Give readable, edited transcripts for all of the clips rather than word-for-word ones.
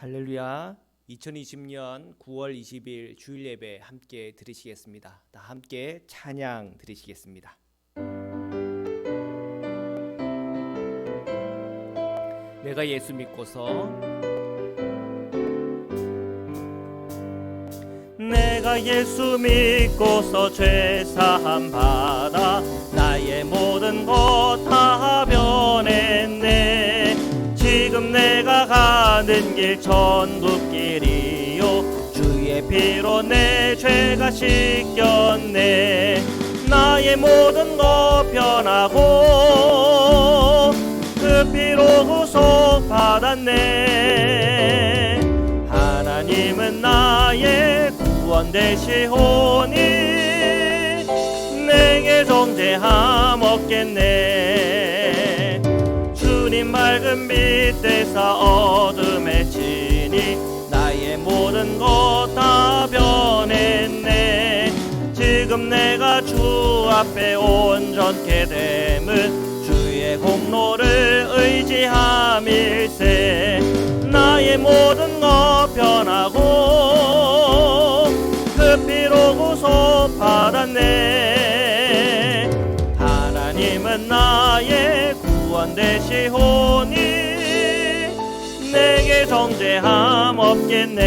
할렐루야. 2020년 9월 20일 주일 예배 함께 들으시겠습니다. 다 함께 찬양 드리시겠습니다. 내가 예수 믿고서 내가 예수 믿고서 죄 사함 받아 나의 모든 것 다 변했네. 지금 내가 가는 길 천국길이요 주의 피로 내 죄가 씻겼네. 나의 모든 것 변하고 그 피로 구속 받았네. 하나님은 나의 구원 되시오니 내게 정죄함 없겠네. 주님 맑은 빛 되사 어둠에 치니 나의 모든 것 다 변했네. 지금 내가 주 앞에 온전케 됨은 주의 공로를 의지함일세. 나의 모든 것 변하고 그 피로 구속 받았네. 하나님은 나의 구원 되시오니 내게 정죄함 없겠네.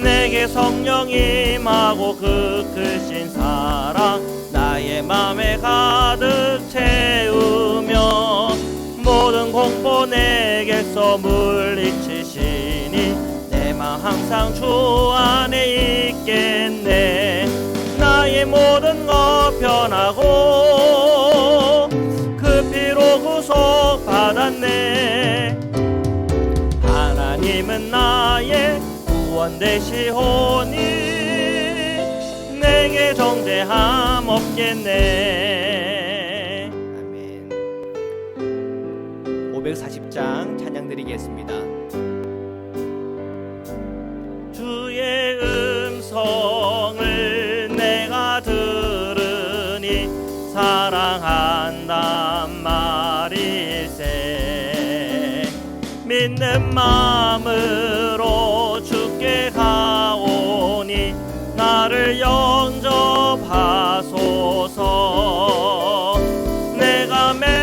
내게 성령 임하고 그 크신 사랑 나의 맘에 가득 채우며 모든 공포 내게서 물리치시니 내 맘 항상 주 안에 있겠네. 나의 모든 것 변하고 그 피로 구속 받았네. 하나님은 나의 구원 되시오니 내게 정죄함 없겠네. 아멘. 540장 찬양 드리겠습니다. 주의 음성을 내가 들으니 사랑한단 말일세. 믿는 마음으로 주께 가오니 나를 영접하소서. 내가 매일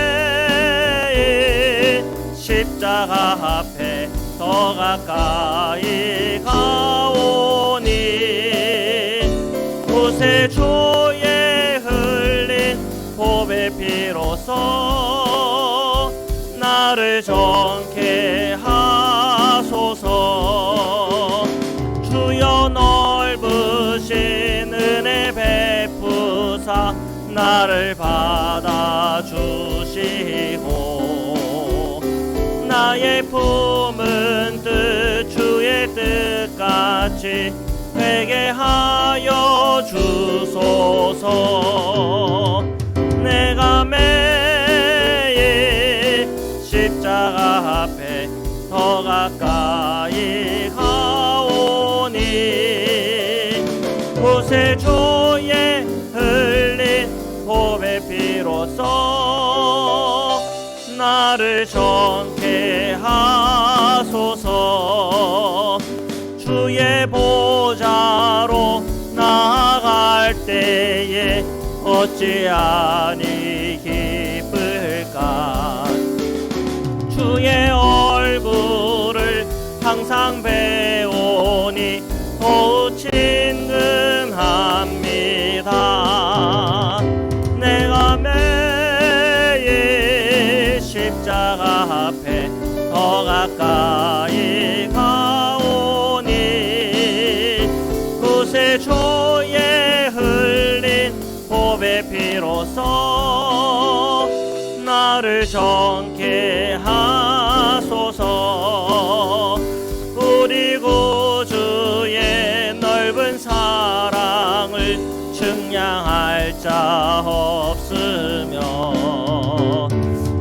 십자가 앞에 더 가까이 가오니 구세주의 흘린 보배 피로써 나를 정케 하소서. 주여 넓으신 은혜 베푸사 나를 받아주시고 나의 품은 뜻 주의 뜻같이 회개하여 주소서. 내가 매일 십자가 앞에 더 가까이 가오니 구세주의 흘린 보배 피로써 나를 정케 하소서. 주의 보좌로 나아갈 때에 어찌 아니 기쁠까. 주의 얼굴을 항상 배우니 더욱 친근합니다. 내가 매일 십자가 앞에 더 가까이 가오니 구세주의 흘린 보배 피로써 나를 정케 하소서. 우리 구주의 넓은 사랑을 측량할 자 없으며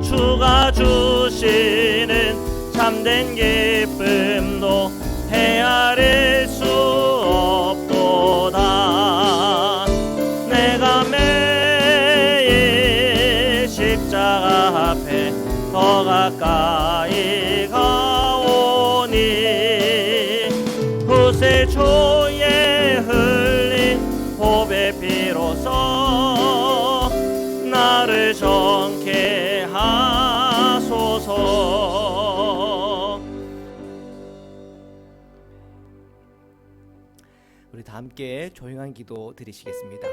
주가 주시는 참된 기쁨도 헤아릴 수 없도다. 내가 매일 십자가 앞에 더 가까이 가오 함께 조용한 기도 드리시겠습니다.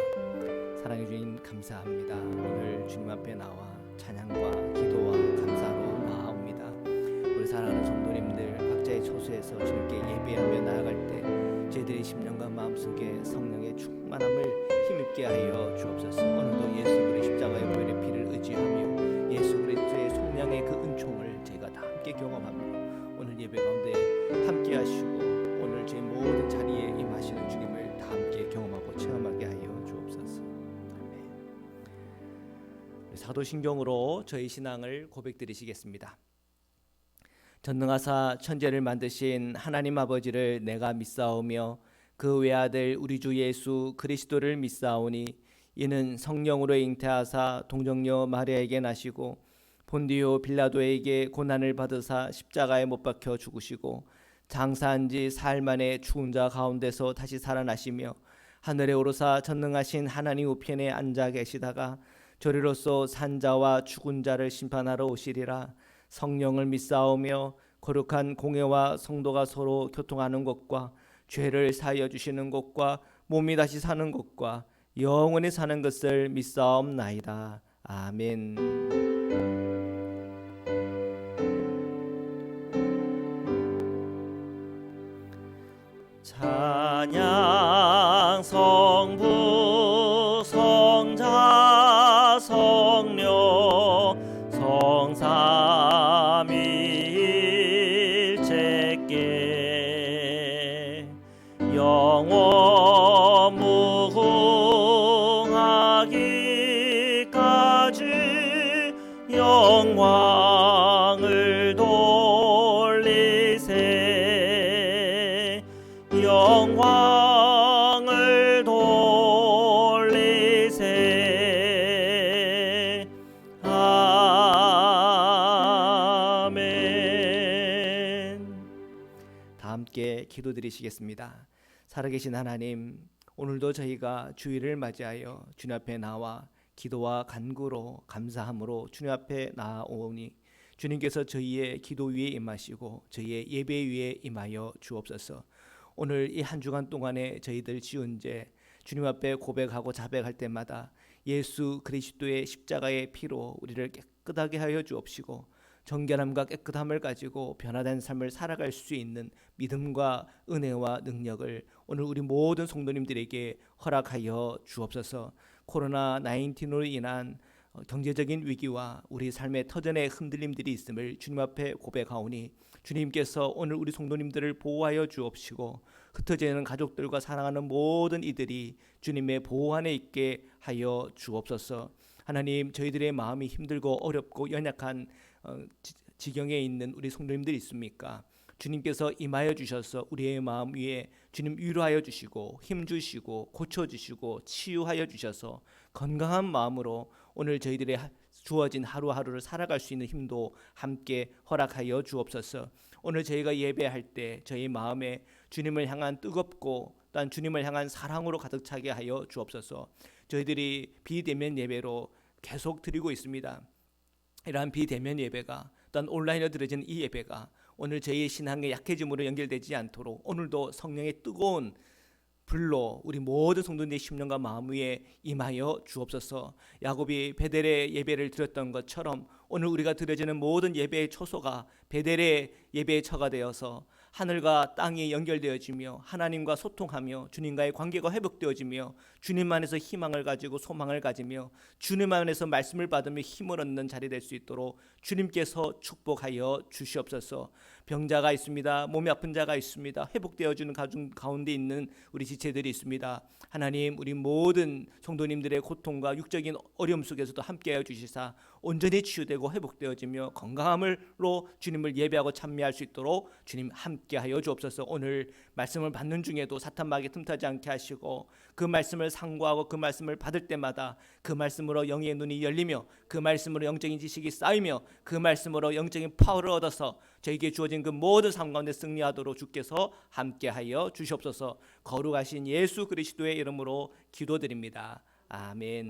사랑해 주님 감사합니다. 오늘 주님 앞에 나와 찬양과 기도와 감사로 나아옵니다. 우리 사랑하는 성도님들 각자의 처소에서 주님께 예배하며 나아갈 때 저희들의 심령과 마음속에 성령의 충만함을 힘입게 하여 주옵소서. 오늘도 예수 그리스도의 십자가의 보혈의 피를 의지하며 예수 그리스도의 속량의 그 은총을 저희가 다 함께 경험하며 오늘 예배 가운데 함께 하시고 오늘 제 모든 자리에 임하시는 주님을 다 함께 경험하고 체험하게 하여 주옵소서. 아멘. 사도신경으로 저희 신앙을 고백드리시겠습니다. 전능하사 천지를 만드신 하나님 아버지를 내가 믿사오며 그 외아들 우리 주 예수 그리스도를 믿사오니 이는 성령으로 잉태하사 동정녀 마리아에게 나시고 본디오 빌라도에게 고난을 받으사 십자가에 못 박혀 죽으시고 장사한 지 사흘 만에 죽은 자 가운데서 다시 살아나시며 하늘에 오르사 전능하신 하나님 우편에 앉아 계시다가 저리로서 산자와 죽은 자를 심판하러 오시리라. 성령을 믿사오며 거룩한 공회와 성도가 서로 교통하는 것과 죄를 사하여 주시는 것과 몸이 다시 사는 것과 영원히 사는 것을 믿사옵나이다. 아멘. 찬양 성부 성자 성령 성삼위일체께 영원 무궁하기까지 영광을 돌리세 영광을 돌리세. 아멘. 다 함께 기도드리시겠습니다. 살아계신 하나님, 오늘도 저희가 주일을 맞이하여 주님 앞에 나와 기도와 간구로 감사함으로 주님 앞에 나아오니 주님께서 저희의 기도 위에 임하시고 저희의 예배 위에 임하여 주옵소서. 오늘 이 한 주간 동안에 저희들 지은 죄 주님 앞에 고백하고 자백할 때마다 예수 그리스도의 십자가의 피로 우리를 깨끗하게 하여 주옵시고 정결함과 깨끗함을 가지고 변화된 삶을 살아갈 수 있는 믿음과 은혜와 능력을 오늘 우리 모든 성도님들에게 허락하여 주옵소서. 코로나 19으로 인한 경제적인 위기와 우리 삶의 터전의 흔들림들이 있음을 주님 앞에 고백하오니 주님께서 오늘 우리 성도님들을 보호하여 주옵시고 흩어져 있는 가족들과 사랑하는 모든 이들이 주님의 보호 안에 있게 하여 주옵소서. 하나님, 저희들의 마음이 힘들고 어렵고 연약한 지경에 있는 우리 성도님들이 있습니까? 주님께서 임하여 주셔서 우리의 마음 위에 주님 위로하여 주시고 힘 주시고 고쳐 주시고 치유하여 주셔서 건강한 마음으로 오늘 저희들의 주어진 하루하루를 살아갈 수 있는 힘도 함께 허락하여 주옵소서. 오늘 저희가 예배할 때 저희 마음에 주님을 향한 뜨겁고 또한 주님을 향한 사랑으로 가득 차게 하여 주옵소서. 저희들이 비대면 예배로 계속 드리고 있습니다. 이러한 비대면 예배가 또한 온라인으로 드려지는 이 예배가 오늘 저희의 신앙의 약해짐으로 연결되지 않도록 오늘도 성령의 뜨거운 불로 우리 모든 성도님의 심령과 마음 위에 임하여 주옵소서. 야곱이 베델의 예배를 드렸던 것처럼 오늘 우리가 드려지는 모든 예배의 초소가 베델의 예배의 처가 되어서 하늘과 땅이 연결되어지며 하나님과 소통하며 주님과의 관계가 회복되어지며 주님 안에서 희망을 가지고 소망을 가지며 주님 안에서 말씀을 받으며 힘을 얻는 자리 될 수 있도록 주님께서 축복하여 주시옵소서. 병자가 있습니다. 몸이 아픈 자가 있습니다. 회복되어지는 가정 가운데 있는 우리 지체들이 있습니다. 하나님, 우리 모든 성도님들의 고통과 육적인 어려움 속에서도 함께하여 주시사 온전히 치유되고 회복되어지며 건강함으로 주님을 예배하고 찬미할 수 있도록 주님 함께하여 주옵소서. 오늘 말씀을 받는 중에도 사탄 마귀 틈타지 않게 하시고 그 말씀을 상고하고 그 말씀을 받을 때마다 그 말씀으로 영의 눈이 열리며 그 말씀으로 영적인 지식이 쌓이며 그 말씀으로 영적인 파워를 얻어서 저에게 주어진 그 모든 삶 가운데 승리하도록 주께서 함께하여 주시옵소서. 거룩하신 예수 그리스도의 이름으로 기도드립니다. 아멘.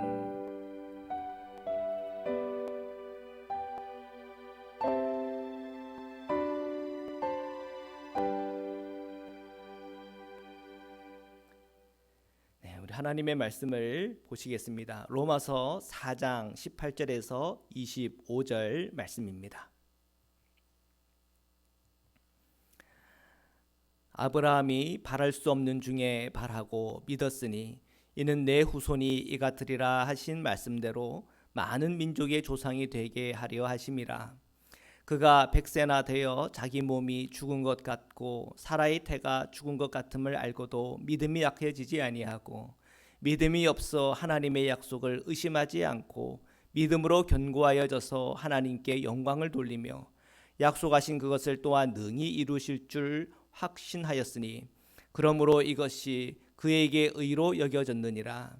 우리 하나님의 말씀을 보시겠습니다. 로마서 4장 18절에서 25절 말씀입니다. 아브라함이 바랄 수 없는 중에 바라고 믿었으니 이는 내 후손이 이같으리라 하신 말씀대로 많은 민족의 조상이 되게 하려 하심이라. 그가 100세나 되어 자기 몸이 죽은 것 같고 사라의 태가 죽은 것 같음을 알고도 믿음이 약해지지 아니하고 믿음이 없어 하나님의 약속을 의심하지 않고 믿음으로 견고하여져서 하나님께 영광을 돌리며 약속하신 그것을 또한 능히 이루실 줄 확신하였으니 그러므로 이것이 그에게 의로 여겨졌느니라.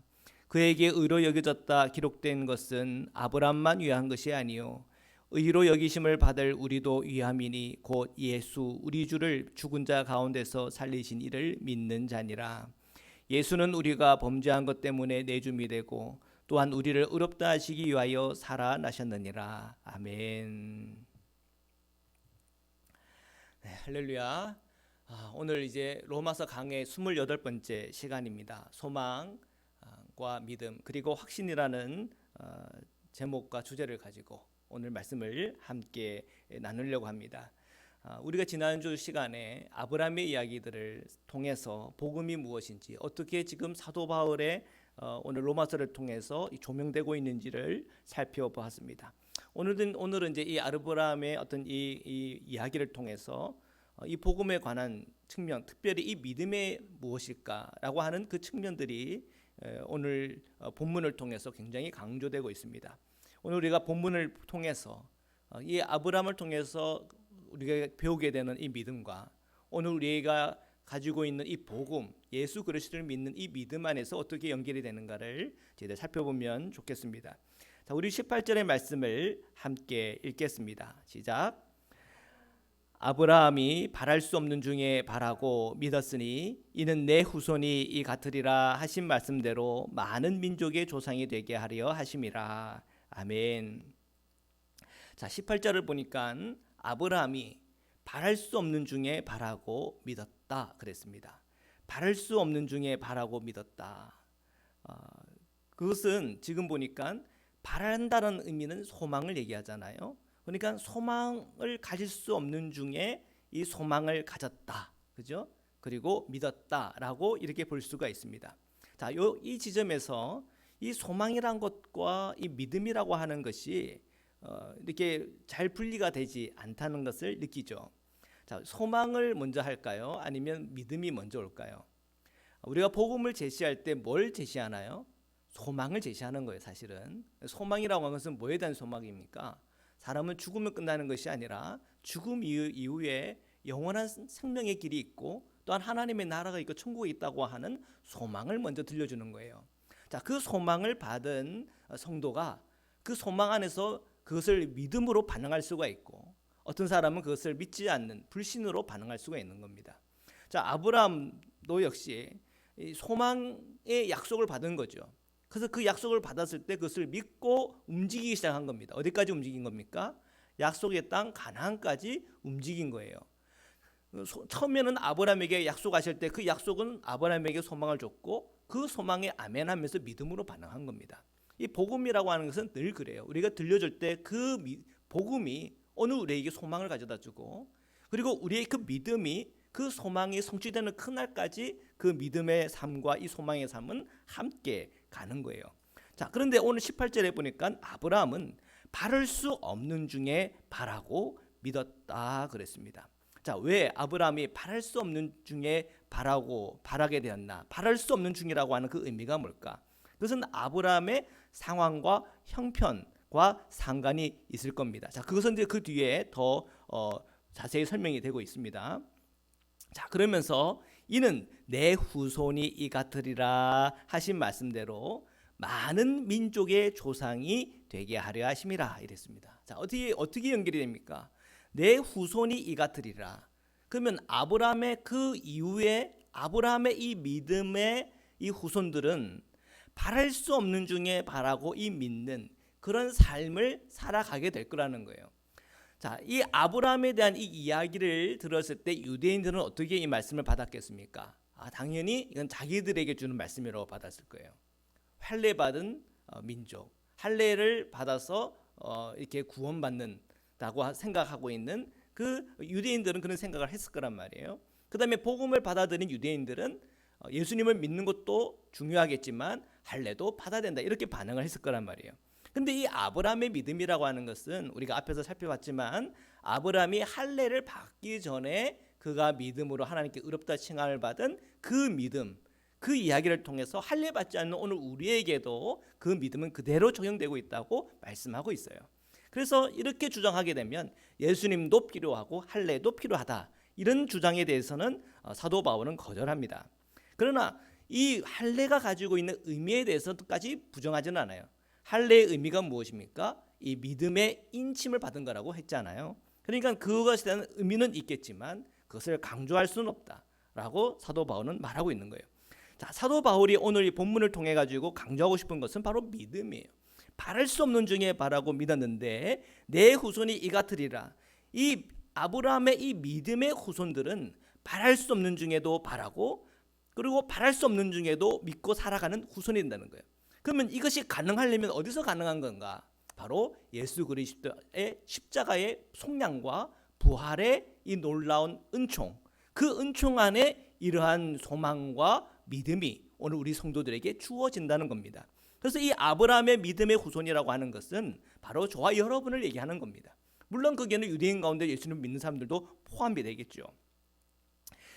그에게 의로 여겨졌다 기록된 것은 아브람만 위한 것이 아니요 의로 여기심을 받을 우리도 위함이니 곧 예수 우리 주를 죽은 자 가운데서 살리신 이를 믿는 자니라. 예수는 우리가 범죄한 것 때문에 내줌이 되고 또한 우리를 의롭다 하시기 위하여 살아나셨느니라. 아멘. 네, 할렐루야. 오늘 이제 로마서 강의 28번째 시간입니다. 소망과 믿음 그리고 확신이라는 제목과 주제를 가지고 오늘 말씀을 함께 나누려고 합니다. 우리가 지난주 시간에 아브라함의 이야기들을 통해서 복음이 무엇인지 어떻게 지금 사도 바울의 오늘 로마서를 통해서 조명되고 있는지를 살펴보았습니다. 오늘은 이제 이 아브라함의 어떤 이 이야기를 통해서 이 복음에 관한 측면, 특별히 이 믿음이 무엇일까라고 하는 그 측면들이 오늘 본문을 통해서 굉장히 강조되고 있습니다. 오늘 우리가 본문을 통해서 이 아브라함을 통해서 우리가 배우게 되는 이 믿음과 오늘 우리가 가지고 있는 이 복음, 예수 그리스도를 믿는 이 믿음 안에서 어떻게 연결이 되는가를 저희들 살펴보면 좋겠습니다. 자, 우리 18절의 말씀을 함께 읽겠습니다. 시작. 아브라함이 바랄 수 없는 중에 바라고 믿었으니 이는 내 후손이 이 같으리라 하신 말씀대로 많은 민족의 조상이 되게 하려 하심이라. 아멘. 자, 18절을 보니까 아브라함이 바랄 수 없는 중에 바라고 믿었다 그랬습니다. 바랄 수 없는 중에 바라고 믿었다. 그것은 지금 보니까 바란다는 의미는 소망을 얘기하잖아요. 그러니까 소망을 가질 수 없는 중에 이 소망을 가졌다, 그죠? 그리고 믿었다라고 이렇게 볼 수가 있습니다. 자, 이 지점에서 이 소망이란 것과 이 믿음이라고 하는 것이 이렇게 잘 분리가 되지 않다는 것을 느끼죠. 자, 소망을 먼저 할까요? 아니면 믿음이 먼저 올까요? 우리가 복음을 제시할 때 뭘 제시하나요? 소망을 제시하는 거예요. 사실은 소망이라고 하는 것은 뭐에 대한 소망입니까? 사람은 죽으면 끝나는 것이 아니라 죽음 이후에 영원한 생명의 길이 있고 또한 하나님의 나라가 있고 천국이 있다고 하는 소망을 먼저 들려주는 거예요. 자, 그 소망을 받은 성도가 그 소망 안에서 그것을 믿음으로 반응할 수가 있고 어떤 사람은 그것을 믿지 않는 불신으로 반응할 수가 있는 겁니다. 자, 아브라함도 역시 소망의 약속을 받은 거죠. 그래서 그 약속을 받았을 때 그것을 믿고 움직이기 시작한 겁니다. 어디까지 움직인 겁니까? 약속의 땅 가나안까지 움직인 거예요. 처음에는 아브라함에게 약속하실 때 그 약속은 아브라함에게 소망을 줬고 그 소망에 아멘하면서 믿음으로 반응한 겁니다. 이 복음이라고 하는 것은 늘 그래요. 우리가 들려줄 때 그 복음이 오늘 우리에게 소망을 가져다 주고 그리고 우리의 그 믿음이 그 소망이 성취되는 그날까지 그 믿음의 삶과 이 소망의 삶은 함께 가는 거예요. 자, 그런데 오늘 18절에 보니까 아브라함은 바랄 수 없는 중에 바라고 믿었다 그랬습니다. 자, 왜 아브라함이 바랄 수 없는 중에 바라게 되었나? 바랄 수 없는 중이라고 하는 그 의미가 뭘까? 그것은 아브라함의 상황과 형편과 상관이 있을 겁니다. 자, 그것은 이제 그 뒤에 더 자세히 설명이 되고 있습니다. 자, 그러면서 이는 내 후손이 이 같으리라 하신 말씀대로 많은 민족의 조상이 되게 하려 하심이라 이랬습니다. 자, 어떻게 연결이 됩니까? 내 후손이 이 같으리라. 그러면 아브라함의 그 이후에 아브라함의 이 믿음의 이 후손들은 바랄 수 없는 중에 바라고 이 믿는 그런 삶을 살아가게 될 거라는 거예요. 자, 이 아브라함에 대한 이 이야기를 들었을 때 유대인들은 어떻게 이 말씀을 받았겠습니까? 당연히 이건 자기들에게 주는 말씀이라고 받았을 거예요. 할례 받은 민족, 할례를 받아서 이렇게 구원받는다고 생각하고 있는 그 유대인들은 그런 생각을 했을 거란 말이에요. 그 다음에 복음을 받아들인 유대인들은 예수님을 믿는 것도 중요하겠지만 할례도 받아야 된다 이렇게 반응을 했을 거란 말이에요. 근데 이 아브라함의 믿음이라고 하는 것은 우리가 앞에서 살펴봤지만 아브라함이 할례를 받기 전에 그가 믿음으로 하나님께 의롭다 칭함을 받은 그 믿음, 그 이야기를 통해서 할례 받지 않는 오늘 우리에게도 그 믿음은 그대로 적용되고 있다고 말씀하고 있어요. 그래서 이렇게 주장하게 되면 예수님도 필요하고 할례도 필요하다 이런 주장에 대해서는 사도 바울은 거절합니다. 그러나 이 할례가 가지고 있는 의미에 대해서까지 부정하지는 않아요. 할례의 의미가 무엇입니까? 이 믿음의 인침을 받은 거라고 했잖아요. 그러니까 그것에 대한 의미는 있겠지만 그것을 강조할 수는 없다라고 사도 바울은 말하고 있는 거예요. 자, 사도 바울이 오늘 이 본문을 통해 가지고 강조하고 싶은 것은 바로 믿음이에요. 바랄 수 없는 중에 바라고 믿었는데 내 후손이 이 같으리라. 이 아브라함의 이 믿음의 후손들은 바랄 수 없는 중에도 바라고 그리고 바랄 수 없는 중에도 믿고 살아가는 후손이 된다는 거예요. 그러면 이것이 가능하려면 어디서 가능한 건가? 바로 예수 그리스도의 십자가의 속량과 부활의 이 놀라운 은총, 그 은총 안에 이러한 소망과 믿음이 오늘 우리 성도들에게 주어진다는 겁니다. 그래서 이 아브라함의 믿음의 후손이라고 하는 것은 바로 저와 여러분을 얘기하는 겁니다. 물론 거기에는 유대인 가운데 예수님 믿는 사람들도 포함이 되겠죠.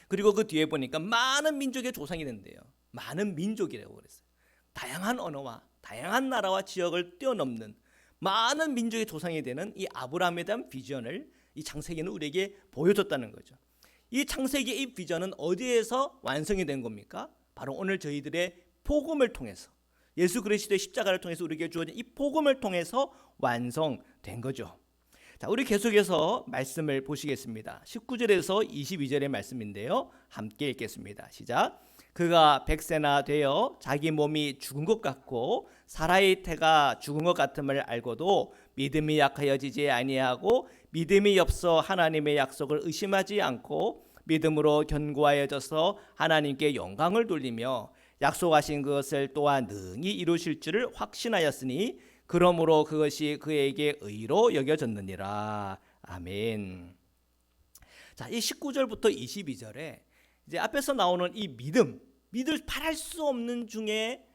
그리고 그 뒤에 보니까 많은 민족의 조상이 된대요. 많은 민족이라고 그랬어요. 다양한 언어와 다양한 나라와 지역을 뛰어넘는 많은 민족의 조상이 되는 이 아브라함에 대한 비전을 이 창세기는 우리에게 보여줬다는 거죠. 이 창세기의 이 비전은 어디에서 완성이 된 겁니까? 바로 오늘 저희들의 복음을 통해서 예수 그리스도의 십자가를 통해서 우리에게 주어진 이 복음을 통해서 완성된 거죠. 자, 우리 계속해서 말씀을 보시겠습니다. 19절에서 22절의 말씀인데요. 함께 읽겠습니다. 시작. 그가 100세나 되어 자기 몸이 죽은 것 같고 사라의 태가 죽은 것 같음을 알고도 믿음이 약하여지지 아니하고 믿음이 없어 하나님의 약속을 의심하지 않고 믿음으로 견고하여져서 하나님께 영광을 돌리며 약속하신 것을 또한 능히 이루실 줄을 확신하였으니 그러므로 그것이 그에게 의로 여겨졌느니라. 아멘. 자, 이 19절부터 22절에 이제 앞에서 나오는 이 믿음, 바랄 수 없는 중에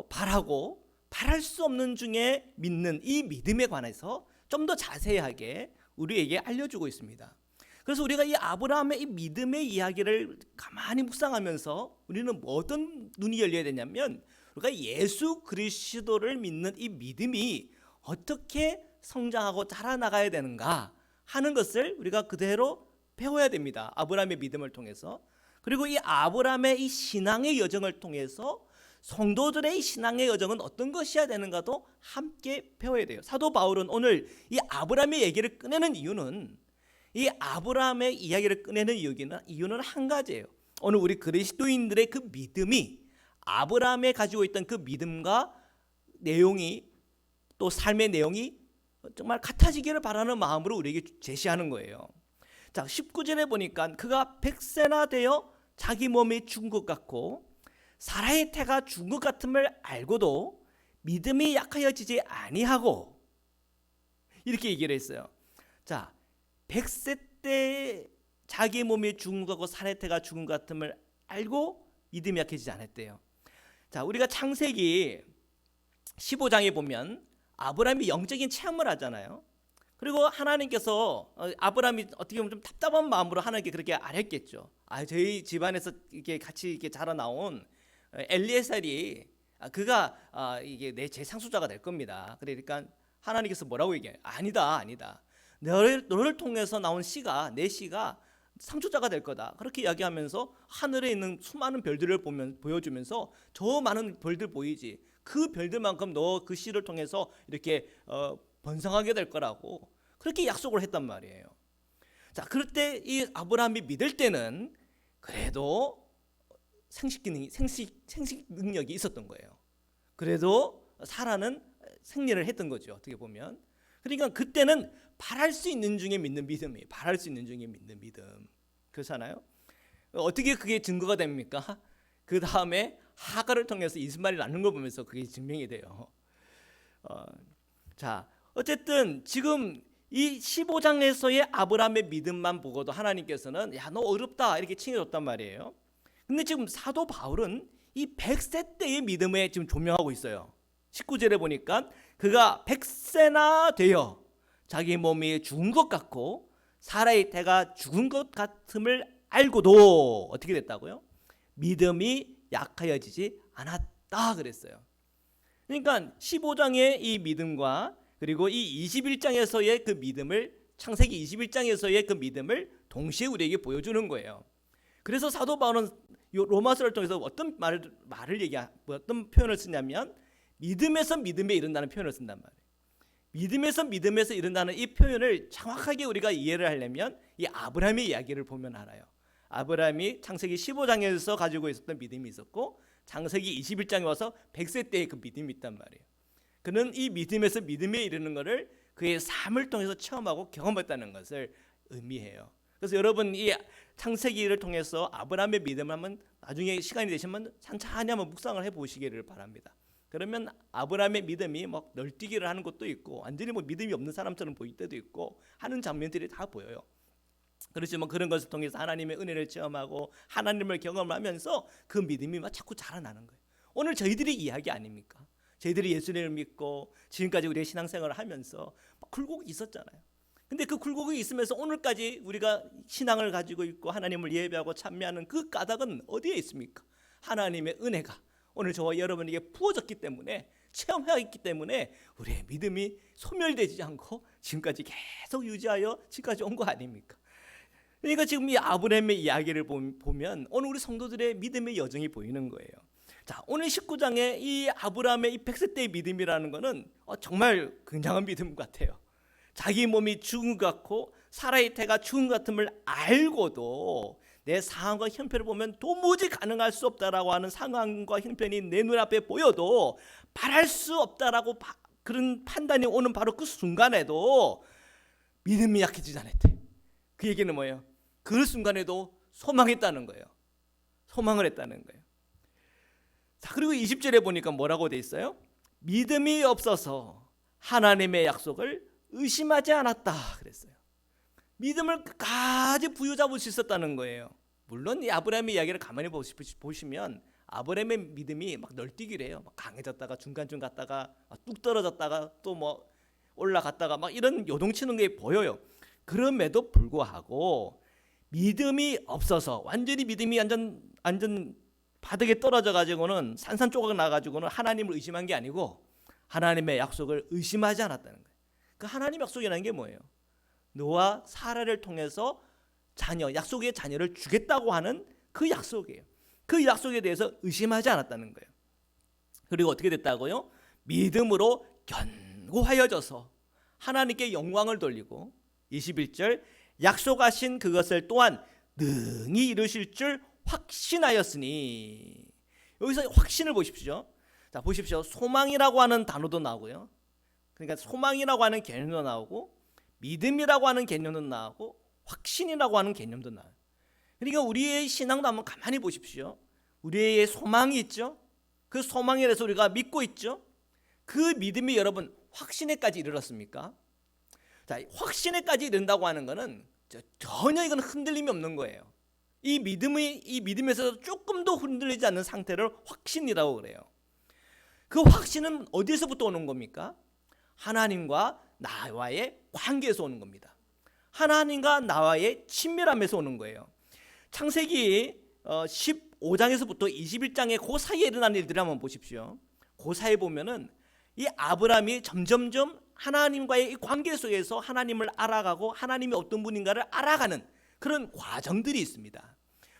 바라고 바랄 수 없는 중에 믿는 이 믿음에 관해서 좀 더 자세하게 우리에게 알려주고 있습니다. 그래서 우리가 이 아브라함의 이 믿음의 이야기를 가만히 묵상하면서 우리는 어떤 눈이 열려야 되냐면 우리가 예수 그리스도를 믿는 이 믿음이 어떻게 성장하고 자라나가야 되는가 하는 것을 우리가 그대로 배워야 됩니다. 아브라함의 믿음을 통해서. 그리고 이 아브라함의 이 신앙의 여정을 통해서 성도들의 이 신앙의 여정은 어떤 것이어야 되는가도 함께 배워야 돼요. 사도 바울은 오늘 이 아브라함의 얘기를 꺼내는 이유는 이 아브라함의 이야기를 꺼내는 이유는 한 가지예요. 오늘 우리 그리스도인들의 그 믿음이 아브라함이 가지고 있던 그 믿음과 내용이 또 삶의 내용이 정말 같아지기를 바라는 마음으로 우리에게 제시하는 거예요. 자, 19절에 보니까 그가 100세나 되어 자기 몸이 죽은 것 같고 사라의 태가 죽은 것 같음을 알고도 믿음이 약하여지지 아니하고 이렇게 얘기를 했어요. 자, 100세 때 자기 몸이 죽은 거고 사라의 태가 죽은 것 같음을 알고 믿음이 약해지지 않았대요. 자, 우리가 창세기 15장에 보면 아브라함이 영적인 체험을 하잖아요. 그리고 하나님께서 아브라함이 어떻게 보면 좀 답답한 마음으로 하나님께 그렇게 아뢰겠죠. 저희 집안에서 이렇게 같이 이렇게 자라나온 엘리에셀이 그가 이게 제 상속자가 될 겁니다. 그러니까 하나님께서 뭐라고 얘기해요? 아니다. 너를 통해서 나온 씨가 내 씨가 상속자가 될 거다. 그렇게 이야기하면서 하늘에 있는 수많은 별들을 보여주면서 저 많은 별들 보이지? 그 별들만큼 너 그 씨를 통해서 이렇게 번성하게 될 거라고 그렇게 약속을 했단 말이에요. 자, 그럴 때 이 아브라함이 믿을 때는 그래도 생식 능력이 있었던 거예요. 그래도 사라는 생리를 했던 거죠. 어떻게 보면. 그러니까 그때는 바랄 수 있는 중에 믿는 믿음이에요. 바랄 수 있는 중에 믿는 믿음. 그렇잖아요. 어떻게 그게 증거가 됩니까? 그 다음에 하갈을 통해서 이스마엘이 낳는 걸 보면서 그게 증명이 돼요. 자, 어쨌든 지금 이 15장에서의 아브라함의 믿음만 보고도 하나님께서는 야, 너 어렵다 이렇게 칭해줬단 말이에요. 근데 지금 사도 바울은 이 100세 때의 믿음에 지금 조명하고 있어요. 19절에 보니까 그가 100세나 되어 자기 몸이 죽은 것 같고 사라의 태가 죽은 것 같음을 알고도 어떻게 됐다고요? 믿음이 약하여지지 않았다 그랬어요. 그러니까 15장의 이 믿음과 그리고 이 21장에서의 그 믿음을, 창세기 21장에서의 그 믿음을 동시에 우리에게 보여주는 거예요. 그래서 사도 바울은 로마서를 통해서 어떤 어떤 표현을 쓰냐면 믿음에서 믿음에 이른다는 표현을 쓴단 말이에요. 믿음에서 이른다는 이 표현을 정확하게 우리가 이해를 하려면 이 아브라함의 이야기를 보면 알아요. 아브라함이 창세기 15장에서 가지고 있었던 믿음이 있었고 창세기 21장에 와서 100세 때의 그 믿음이 있단 말이에요. 그는 이 믿음에서 믿음에 이르는 것을 그의 삶을 통해서 체험하고 경험했다는 것을 의미해요. 그래서 여러분 이 창세기를 통해서 아브라함의 믿음을 한번 나중에 시간이 되시면 천천히 한번 묵상을 해보시기를 바랍니다. 그러면 아브라함의 믿음이 막 널뛰기를 하는 것도 있고 완전히 뭐 믿음이 없는 사람처럼 보일 때도 있고 하는 장면들이 다 보여요. 그렇지만 그런 것을 통해서 하나님의 은혜를 체험하고 하나님을 경험하면서 그 믿음이 막 자꾸 자라나는 거예요. 오늘 저희들의 이야기 아닙니까? 저희들이 예수님을 믿고 지금까지 우리의 신앙생활을 하면서 막 굴곡이 있었잖아요. 근데 그 굴곡이 있으면서 오늘까지 우리가 신앙을 가지고 있고 하나님을 예배하고 찬미하는 그 까닭은 어디에 있습니까? 하나님의 은혜가 오늘 저와 여러분에게 부어졌기 때문에, 체험하였기 때문에 우리의 믿음이 소멸되지 않고 지금까지 계속 유지하여 지금까지 온 거 아닙니까? 그러니까 지금 이 아브라함의 이야기를 보면 오늘 우리 성도들의 믿음의 여정이 보이는 거예요. 자, 오늘 19장에 이 아브라함의 이 100세 때의 믿음이라는 것은 정말 굉장한 믿음 같아요. 자기 몸이 죽은 것 같고 사라의 태가 죽은 것 같음을 알고도 내 상황과 형편을 보면 도무지 가능할 수 없다라고 하는 상황과 형편이 내 눈앞에 보여도 바랄 수 없다라고 그런 판단이 오는 바로 그 순간에도 믿음이 약해지지 않았대. 그 얘기는 뭐예요? 그 순간에도 소망했다는 거예요. 소망을 했다는 거예요. 자, 그리고 20절에 보니까 뭐라고 돼 있어요? 믿음이 없어서 하나님의 약속을 의심하지 않았다 그랬어요. 믿음을 끝까지 부여잡을 수 있었다는 거예요. 물론 이 아브라함의 이야기를 가만히 보시면 아브라함의 믿음이 막 널뛰기를 해요. 막 강해졌다가 중간쯤 갔다가 뚝 떨어졌다가 또 뭐 올라갔다가 막 이런 요동치는 게 보여요. 그럼에도 불구하고 믿음이 없어서 완전히 믿음이 완전 바닥에 떨어져 가지고는 산산조각 나 가지고는 하나님을 의심한 게 아니고 하나님의 약속을 의심하지 않았다는 거예요. 그 하나님 약속이라는 게 뭐예요? 너와 사라를 통해서 약속의 자녀를 주겠다고 하는 그 약속이에요. 그 약속에 대해서 의심하지 않았다는 거예요. 그리고 어떻게 됐다고요? 믿음으로 견고하여져서 하나님께 영광을 돌리고 21절 약속하신 그것을 또한 능히 이루실 줄 확신하였으니, 여기서 확신을 보십시오. 자, 보십시오. 소망이라고 하는 단어도 나오고요. 그러니까 소망이라고 하는 개념도 나오고 믿음이라고 하는 개념도 나오고 확신이라고 하는 개념도 나와요. 그러니까 우리의 신앙도 한번 가만히 보십시오. 우리의 소망이 있죠. 그 소망에 대해서 우리가 믿고 있죠. 그 믿음이 여러분 확신에까지 이르렀습니까? 자, 확신에까지 이른다고 하는 것은 전혀 이건 흔들림이 없는 거예요. 이 믿음에서 조금도 흔들리지 않는 상태를 확신이라고 그래요. 그 확신은 어디서부터 오는 겁니까? 하나님과 나와의 관계에서 오는 겁니다. 하나님과 나와의 친밀함에서 오는 거예요. 창세기 15장에서부터 21장의 그 사이에 일어난 일들을 한번 보십시오. 그 사이에 보면은 이 아브라함이 점점점 하나님과의 이 관계 속에서 하나님을 알아가고 하나님이 어떤 분인가를 알아가는 그런 과정들이 있습니다.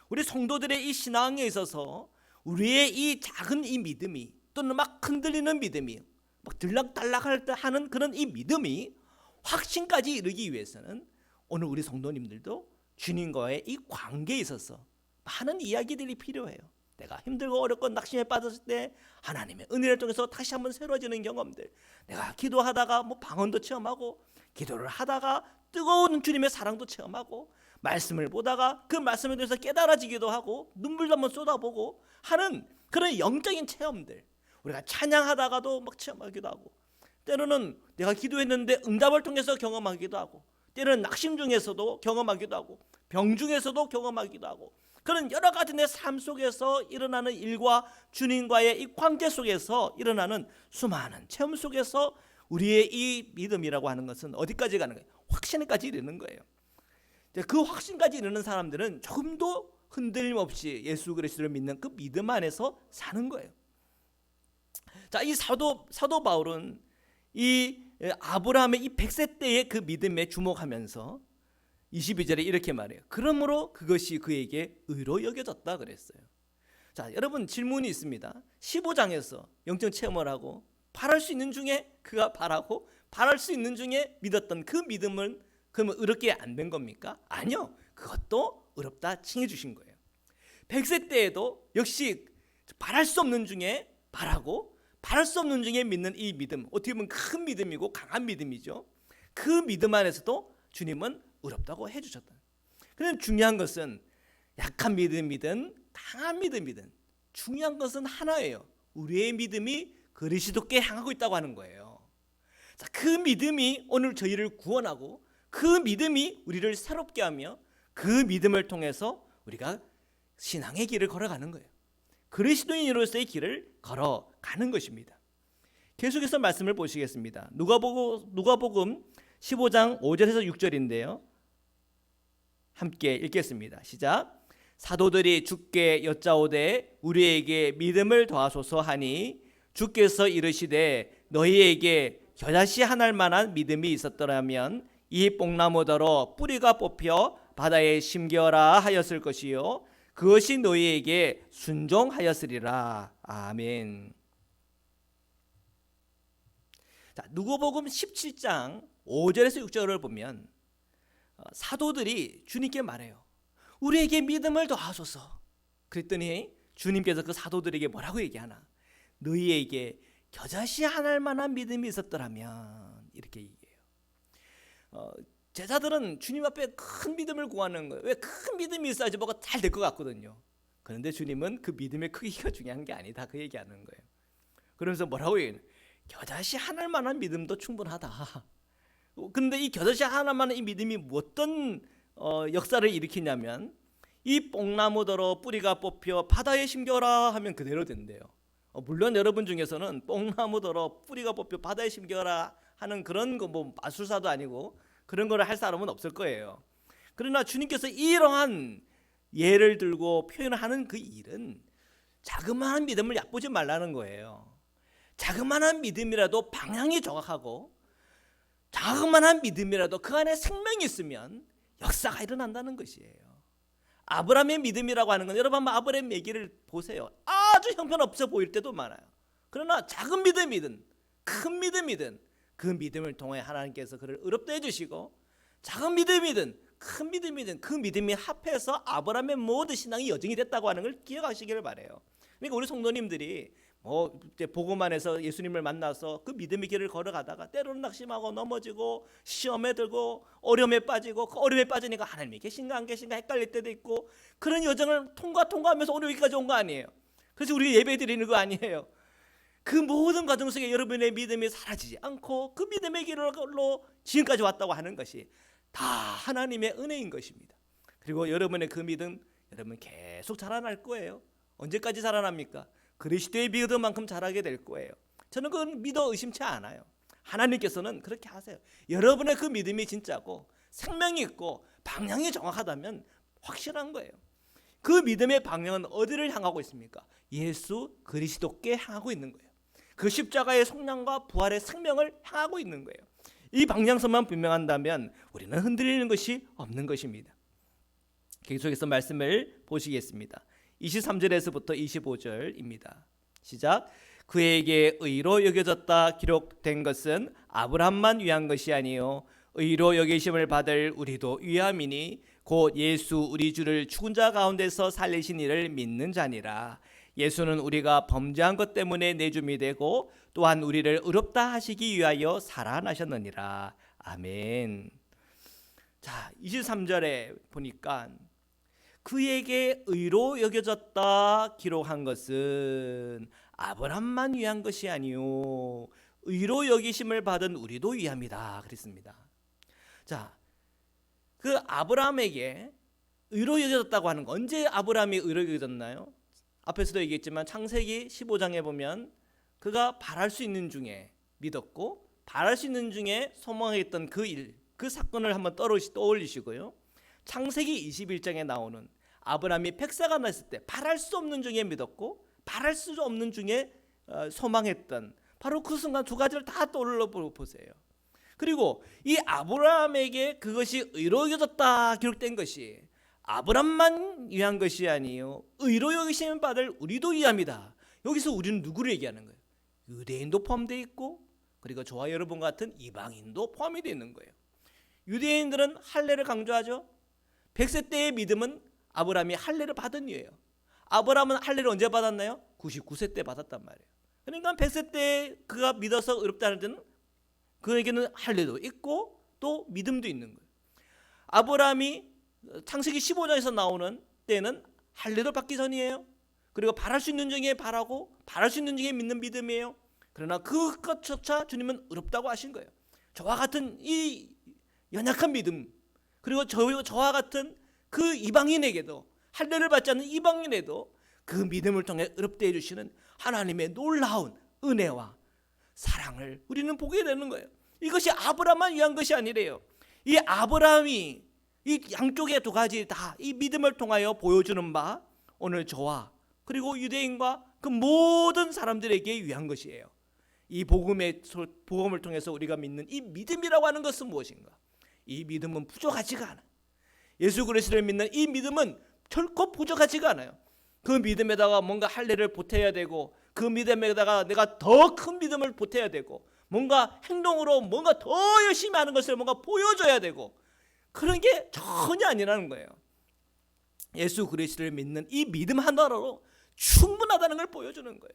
우리 성도들의 이 신앙에 있어서 우리의 이 작은 이 믿음이 또는 막 흔들리는 믿음이 막 들락달락할 때 하는 그런 이 믿음이 확신까지 이르기 위해서는 오늘 우리 성도님들도 주님과의 이 관계에 있어서 많은 이야기들이 필요해요. 내가 힘들고 어렵고 낙심에 빠졌을 때 하나님의 은혜를 통해서 다시 한번 새로워지는 경험들, 내가 기도하다가 뭐 방언도 체험하고 기도를 하다가 뜨거운 주님의 사랑도 체험하고 말씀을 보다가 그 말씀에 대해서 깨달아지기도 하고 눈물도 한번 쏟아보고 하는 그런 영적인 체험들, 우리가 찬양하다가도 막 체험하기도 하고, 때로는 내가 기도했는데 응답을 통해서 경험하기도 하고, 때로는 낙심 중에서도 경험하기도 하고, 병 중에서도 경험하기도 하고, 그런 여러 가지 내 삶 속에서 일어나는 일과 주님과의 이 관계 속에서 일어나는 수많은 체험 속에서 우리의 이 믿음이라고 하는 것은 어디까지 가는 거예요? 확신까지 이르는 거예요. 그 확신까지 이르는 사람들은 조금도 흔들림 없이 예수 그리스도를 믿는 그 믿음 안에서 사는 거예요. 자, 이 사도 바울은 이 아브라함의 이 100세 때의 그 믿음에 주목하면서 22절에 이렇게 말해요. 그러므로 그것이 그에게 의로 여겨졌다 그랬어요. 자, 여러분 질문이 있습니다. 15장에서 영적 체험을 하고 바랄 수 있는 중에 그가 바라고 바랄 수 있는 중에 믿었던 그 믿음은 그러면 의롭게 안 된 겁니까? 아니요. 그것도 의롭다 칭해 주신 거예요. 100세 때에도 역시 바랄 수 없는 중에 바라고 바랄 수 없는 중에 믿는 이 믿음, 어떻게 보면 큰 믿음이고 강한 믿음이죠. 그 믿음 안에서도 주님은 의롭다고 해주셨다. 그런데 중요한 것은 약한 믿음이든 강한 믿음이든 중요한 것은 하나예요. 우리의 믿음이 그리스도께 향하고 있다고 하는 거예요. 자, 그 믿음이 오늘 저희를 구원하고 그 믿음이 우리를 새롭게 하며 그 믿음을 통해서 우리가 신앙의 길을 걸어가는 거예요. 그리스도인으로서의 길을 걸어가는 것입니다. 계속해서 말씀을 보시겠습니다. 누가복음 15장 5절에서 6절인데요. 함께 읽겠습니다. 시작. 사도들이 주께 여짜오되 우리에게 믿음을 더하소서 하니 주께서 이르시되 너희에게 겨자씨 하나일 만한 믿음이 있었더라면 이 뽕나무더러 뿌리가 뽑혀 바다에 심겨라 하였을 것이요 그것이 너희에게 순종하였으리라. 아멘. 자, 누가복음 17장 5절에서 6절을 보면 사도들이 주님께 말해요. 우리에게 믿음을 더하소서. 그랬더니 주님께서 그 사도들에게 뭐라고 얘기하나? 너희에게 겨자씨 하나일 만한 믿음이 있었더라면, 이렇게 얘기해요. 제자들은 주님 앞에 큰 믿음을 구하는 거예요. 왜? 큰 믿음이 있어야지 뭐가 잘 될 것 같거든요. 그런데 주님은 그 믿음의 크기가 중요한 게 아니다, 그 얘기하는 거예요. 그러면서 뭐라고 얘기해요? 겨자씨 하나일 만한 믿음도 충분하다. 근데 이 겨자씨 하나만의 이 믿음이 어떤 역사를 일으키냐면 이 뽕나무더러 뿌리가 뽑혀 바다에 심겨라 하면 그대로 된대요. 물론 여러분 중에서는 뽕나무더러 뿌리가 뽑혀 바다에 심겨라 하는 그런 거 뭐 마술사도 아니고 그런 거를 할 사람은 없을 거예요. 그러나 주님께서 이러한 예를 들고 표현을 하는 그 일은 자그마한 믿음을 얕보지 말라는 거예요. 자그마한 믿음이라도 방향이 정확하고 자그마한 믿음이라도 그 안에 생명이 있으면 역사가 일어난다는 것이에요. 아브라함의 믿음이라고 하는 건 여러분 한번 아브라함 얘기를 보세요. 아주 형편없어 보일 때도 많아요. 그러나 작은 믿음이든 큰 믿음이든 그 믿음을 통해 하나님께서 그를 의롭다 해주시고 작은 믿음이든 큰 믿음이든 그 믿음이 합해서 아브라함의 모든 신앙이 여정이 됐다고 하는 걸 기억하시기를 바라요. 그러니까 우리 성도님들이 복음만 해서 예수님을 만나서 그 믿음의 길을 걸어가다가 때로는 낙심하고 넘어지고 시험에 들고 어려움에 빠지고 그 어려움에 빠지니까 하나님이 계신가 안 계신가 헷갈릴 때도 있고 그런 여정을 통과하면서 오늘 여기까지 온 거 아니에요. 그래서 우리 예배 드리는 거 아니에요. 그 모든 과정 속에 여러분의 믿음이 사라지지 않고 그 믿음의 길로 지금까지 왔다고 하는 것이 다 하나님의 은혜인 것입니다. 그리고 여러분의 그 믿음 여러분 계속 자라날 거예요. 언제까지 자라납니까? 그리스도의 믿음만큼 자라게 될 거예요. 저는 그건 믿어 의심치 않아요. 하나님께서는 그렇게 하세요. 여러분의 그 믿음이 진짜고 생명이 있고 방향이 정확하다면 확실한 거예요. 그 믿음의 방향은 어디를 향하고 있습니까? 예수 그리스도께 향하고 있는 거예요. 그 십자가의 속량과 부활의 생명을 향하고 있는 거예요. 이 방향성만 분명한다면 우리는 흔들리는 것이 없는 것입니다. 계속해서 말씀을 보시겠습니다. 23절에서부터 25절입니다. 시작. 그에게 의로 여겨졌다 기록된 것은 아브라함만 위한 것이 아니요 의로 여기심을 받을 우리도 위함이니 곧 예수 우리 주를 죽은 자 가운데서 살리신 이를 믿는 자니라. 예수는 우리가 범죄한 것 때문에 내줌이 되고 또한 우리를 의롭다 하시기 위하여 살아나셨느니라. 아멘. 자, 23절에 보니까 그에게 의로 여겨졌다 기록한 것은 아브람만 위한 것이 아니요 의로 여기심을 받은 우리도 위함이다 그랬습니다. 자, 그 아브라함에게 의로 여겨졌다고 하는 거, 언제 아브라함이 의로 여겨졌나요? 앞에서도 얘기했지만 창세기 15장에 보면 그가 바랄 수 있는 중에 믿었고 바랄 수 있는 중에 소망했던 그 일, 그 사건을 한번 떠올리시고요. 창세기 21장에 나오는 아브라함이 백사가 났을 때 바랄 수 없는 중에 믿었고 바랄 수 없는 중에 소망했던 바로 그 순간 두 가지를 다 떠올려 보세요. 그리고 이 아브라함에게 그것이 의로 여겨졌다 기록된 것이 아브라함만 위한 것이 아니요 의로 여기심을 받을 우리도 위함이다. 여기서 우리는 누구를 얘기하는 거예요? 유대인도 포함되어 있고 그리고 저와 여러분 같은 이방인도 포함이 되어 있는 거예요. 유대인들은 할례를 강조하죠. 100세 때의 믿음은 아브라함이 할례를 받은 이유예요. 아브라함은 할례를 언제 받았나요? 99세 때 받았단 말이에요. 그러니까 100세 때 그가 믿어서 의롭다는 데는 그에게는 할례도 있고 또 믿음도 있는 거예요. 아브라함이 창세기 15장에서 나오는 때는 할례도 받기 전이에요. 그리고 바랄 수 있는 중에 바라고 바랄 수 있는 중에 믿는 믿음이에요. 그러나 그것조차 주님은 의롭다고 하신 거예요. 저와 같은 이 연약한 믿음, 그리고 저와 같은 그 이방인에게도 할례를 받지 않는 이방인에도 그 믿음을 통해 의롭게 해주시는 하나님의 놀라운 은혜와 사랑을 우리는 보게 되는 거예요. 이것이 아브라함만 위한 것이 아니래요. 이 아브라함이 이 양쪽의 두 가지 다 이 믿음을 통하여 보여주는 바 오늘 저와 그리고 유대인과 그 모든 사람들에게 위한 것이에요. 이 복음을 통해서 우리가 믿는 이 믿음이라고 하는 것은 무엇인가? 이 믿음은 부족하지가 않아요. 예수 그리스도를 믿는 이 믿음은 결코 부족하지가 않아요. 그 믿음에다가 뭔가 할례를 보태야 되고 그 믿음에다가 내가 더 큰 믿음을 보태야 되고 뭔가 행동으로 뭔가 더 열심히 하는 것을 뭔가 보여줘야 되고 그런 게 전혀 아니라는 거예요. 예수 그리스도를 믿는 이 믿음 하나로 충분하다는 걸 보여주는 거예요.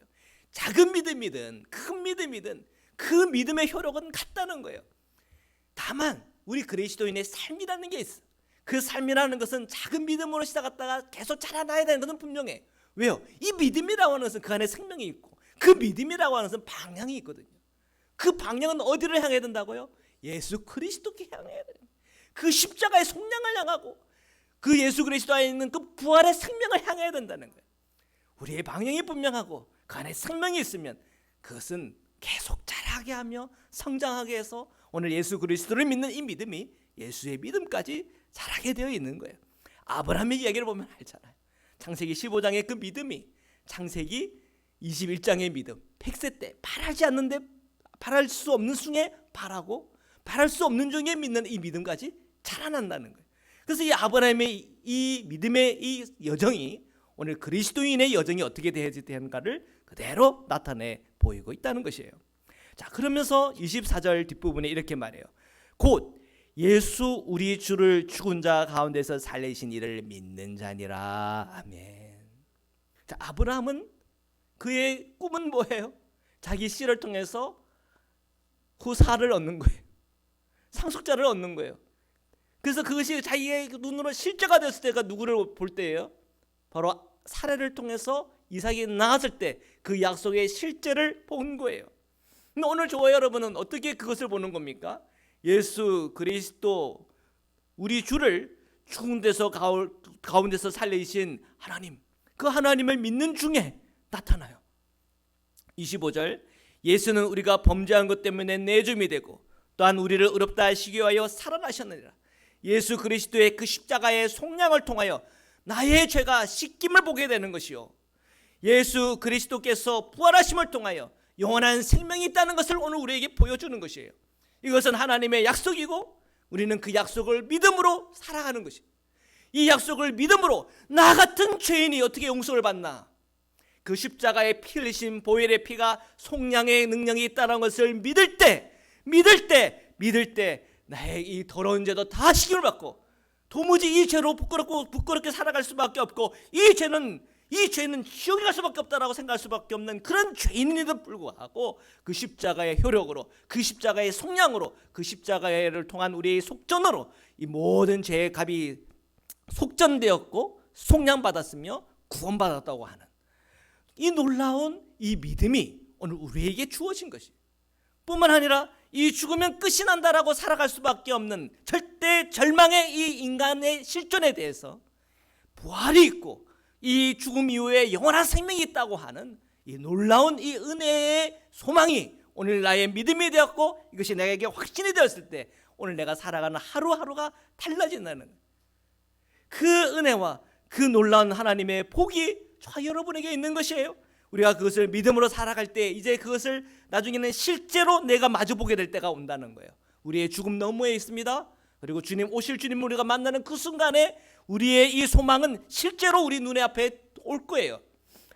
작은 믿음이든 큰 믿음이든 그 믿음의 효력은 같다는 거예요. 다만 우리 그리스도인의 삶이라는 게 있어. 그 삶이라는 것은 작은 믿음으로 시작했다가 계속 자라나야 되는 것은 분명해. 왜요? 이 믿음이라고 하는 것은 그 안에 생명이 있고 그 믿음이라고 하는 것은 방향이 있거든요. 그 방향은 어디를 향해야 된다고요? 예수 그리스도께 향해야 돼요. 그 십자가의 속량을 향하고 그 예수 그리스도 안에 있는 그 부활의 생명을 향해야 된다는 거예요. 우리의 방향이 분명하고 그 안에 생명이 있으면 그것은 계속 자라게 하며 성장하게 해서 오늘 예수 그리스도를 믿는 이 믿음이 예수의 믿음까지 자라게 되어 있는 거예요. 아브라함의 이야기를 보면 알잖아요. 창세기 15장의 그 믿음이 창세기 21장의 믿음, 100세 때 바라지 않는데 바랄 수 없는 중에 바라고 바랄 수 없는 중에 믿는 이 믿음까지 자라난다는 거예요. 그래서 이 아브라함의 이 믿음의 이 여정이 오늘 그리스도인의 여정이 어떻게 되어야 되는가를 그대로 나타내 보이고 있다는 것이에요. 자, 그러면서 24절 뒷부분에 이렇게 말해요. 곧 예수 우리 주를 죽은 자 가운데서 살리신 이를 믿는 자니라. 아멘. 자, 아브라함은 그의 꿈은 뭐예요? 자기 씨를 통해서 후사를 얻는 거예요. 상속자를 얻는 거예요. 그래서 그것이 자기의 눈으로 실제가 됐을 때가 누구를 볼 때예요? 바로 사례를 통해서 이삭이 낳았을 때 그 약속의 실제를 본 거예요. 근데 오늘 저와 여러분은 어떻게 그것을 보는 겁니까? 예수 그리스도 우리 주를 죽은 데서 가운데서 살리신 하나님, 그 하나님을 믿는 중에 나타나요. 25절 예수는 우리가 범죄한 것 때문에 내줌이 되고 또한 우리를 의롭다 하시기 위하여 살아나셨느니라. 예수 그리스도의 그 십자가의 속량을 통하여 나의 죄가 씻김을 보게 되는 것이요, 예수 그리스도께서 부활하심을 통하여 영원한 생명이 있다는 것을 오늘 우리에게 보여주는 것이에요. 이것은 하나님의 약속이고 우리는 그 약속을 믿음으로 살아가는 것이에요. 이 약속을 믿음으로 나 같은 죄인이 어떻게 용서를 받나? 그 십자가의 피 흘리신 보혈의 피가 속량의 능력이 있다는 것을 믿을 때 나의 이 더러운 죄도 다 씻김을 받고 도무지 이 죄로 부끄럽게 살아갈 수밖에 없고 이 죄는 이 죄는 지옥에 갈 수밖에 없다라고 생각할 수밖에 없는 그런 죄인에도 불구하고 그 십자가의 효력으로, 그 십자가의 속량으로, 그 십자가를 통한 우리의 속전으로 이 모든 죄의 값이 속전되었고 속량받았으며 구원받았다고 하는 이 놀라운 이 믿음이 오늘 우리에게 주어진 것이 뿐만 아니라 이 죽으면 끝이 난다라고 살아갈 수밖에 없는 절대 절망의 이 인간의 실존에 대해서 부활이 있고 이 죽음 이후에 영원한 생명이 있다고 하는 이 놀라운 이 은혜의 소망이 오늘 나의 믿음이 되었고 이것이 내게 확신이 되었을 때 오늘 내가 살아가는 하루하루가 달라진다는 그 은혜와 그 놀라운 하나님의 복이 저와 여러분에게 있는 것이에요. 우리가 그것을 믿음으로 살아갈 때 이제 그것을 나중에는 실제로 내가 마주보게 될 때가 온다는 거예요. 우리의 죽음 너머에 있습니다. 그리고 주님 오실 주님을 우리가 만나는 그 순간에 우리의 이 소망은 실제로 우리 눈에 앞에 올 거예요.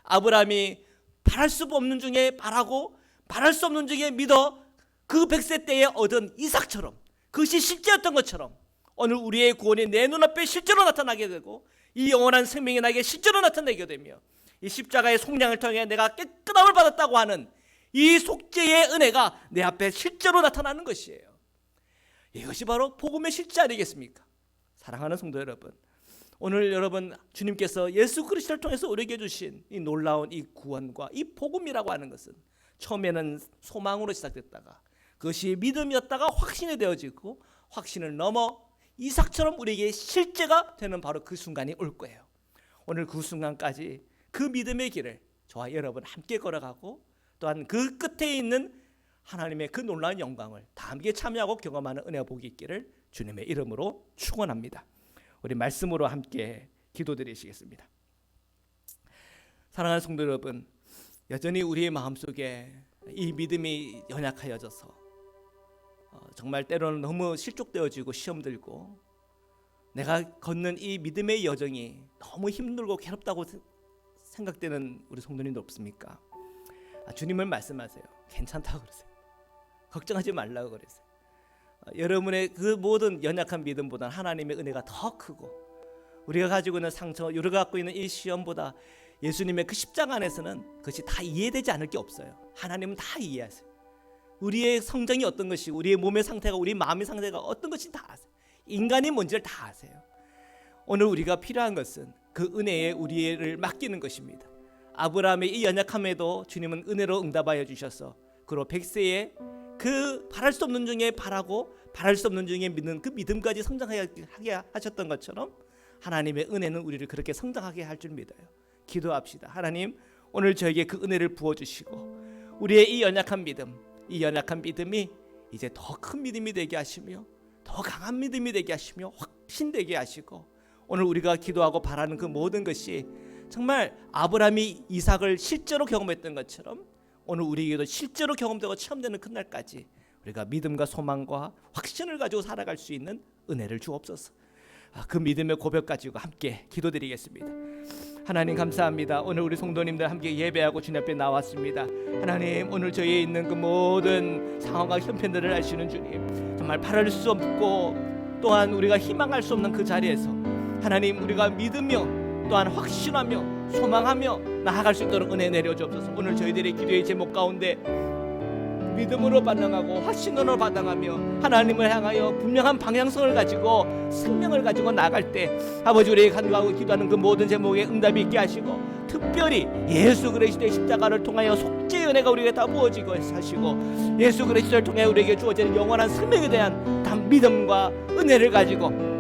아브라함이 바랄 수 없는 중에 바라고 바랄 수 없는 중에 믿어 그 100세 때에 얻은 이삭처럼 그것이 실제였던 것처럼 오늘 우리의 구원이 내 눈앞에 실제로 나타나게 되고 이 영원한 생명이 나에게 실제로 나타나게 되며 이 십자가의 속량을 통해 내가 깨끗함을 받았다고 하는 이 속죄의 은혜가 내 앞에 실제로 나타나는 것이에요. 이것이 바로 복음의 실제 아니겠습니까? 사랑하는 성도 여러분, 오늘 여러분 주님께서 예수 그리스도를 통해서 우리에게 주신 이 놀라운 이 구원과 이 복음이라고 하는 것은 처음에는 소망으로 시작됐다가 그것이 믿음이었다가 확신이 되어지고 확신을 넘어 이삭처럼 우리에게 실제가 되는 바로 그 순간이 올 거예요. 오늘 그 순간까지 그 믿음의 길을 저와 여러분 함께 걸어가고 또한 그 끝에 있는 하나님의 그 놀라운 영광을 다 함께 참여하고 경험하는 은혜와 복이 있기를 주님의 이름으로 축원합니다. 우리 말씀으로 함께 기도드리시겠습니다. 사랑하는 성도 여러분, 여전히 우리의 마음속에 이 믿음이 연약하여져서 정말 때로는 너무 실족되어지고 시험 들고 내가 걷는 이 믿음의 여정이 너무 힘들고 괴롭다고 생각되는 우리 성도님도 없습니까? 주님을 말씀하세요. 괜찮다고 그러세요. 걱정하지 말라고 그러세요. 여러분의 그 모든 연약한 믿음보다 하나님의 은혜가 더 크고 우리가 가지고 있는 상처, 우리가 갖고 있는 이 시험보다 예수님의 그 십자가 안에서는 그것이 다 이해되지 않을 게 없어요. 하나님은 다 이해하세요. 우리의 성장이 어떤 것이, 우리의 몸의 상태가, 우리 마음의 상태가 어떤 것인지 다 아세요. 인간이 뭔지를 다 아세요. 오늘 우리가 필요한 것은 그 은혜에 우리를 맡기는 것입니다. 아브라함의 이 연약함에도 주님은 은혜로 응답하여 주셔서 그로 100세에 그 바랄 수 없는 중에 바라고 바랄 수 없는 중에 믿는 그 믿음까지 성장하게 하셨던 것처럼 하나님의 은혜는 우리를 그렇게 성장하게 할 줄 믿어요. 기도합시다. 하나님, 오늘 저에게 그 은혜를 부어주시고 우리의 이 연약한 믿음, 이 연약한 믿음이 이제 더 큰 믿음이 되게 하시며 더 강한 믿음이 되게 하시며 확신되게 하시고 오늘 우리가 기도하고 바라는 그 모든 것이 정말 아브라함이 이삭을 실제로 경험했던 것처럼 오늘 우리에게도 실제로 경험되고 체험되는 그날까지 우리가 믿음과 소망과 확신을 가지고 살아갈 수 있는 은혜를 주옵소서. 그 믿음의 고백 가지고 함께 기도드리겠습니다. 하나님 감사합니다. 오늘 우리 성도님들 함께 예배하고 주님 앞에 나왔습니다. 하나님, 오늘 저희에 있는 그 모든 상황과 형편들을 아시는 주님, 정말 바랄 수 없고 또한 우리가 희망할 수 없는 그 자리에서 하나님, 우리가 믿으며 또한 확신하며 소망하며 나아갈 수 있도록 은혜 내려주옵소서. 오늘 저희들의 기도의 제목 가운데 믿음으로 반응하고 확신으로 반응하며 하나님을 향하여 분명한 방향성을 가지고 생명을 가지고 나갈 때 아버지, 우리의 간구하고 기도하는 그 모든 제목에 응답이 있게 하시고 특별히 예수 그리스도의 십자가를 통하여 속죄의 은혜가 우리에게 다 부어지고 하시고 예수 그리스도를 통해 우리에게 주어지는 영원한 생명에 대한 믿음과 은혜를 가지고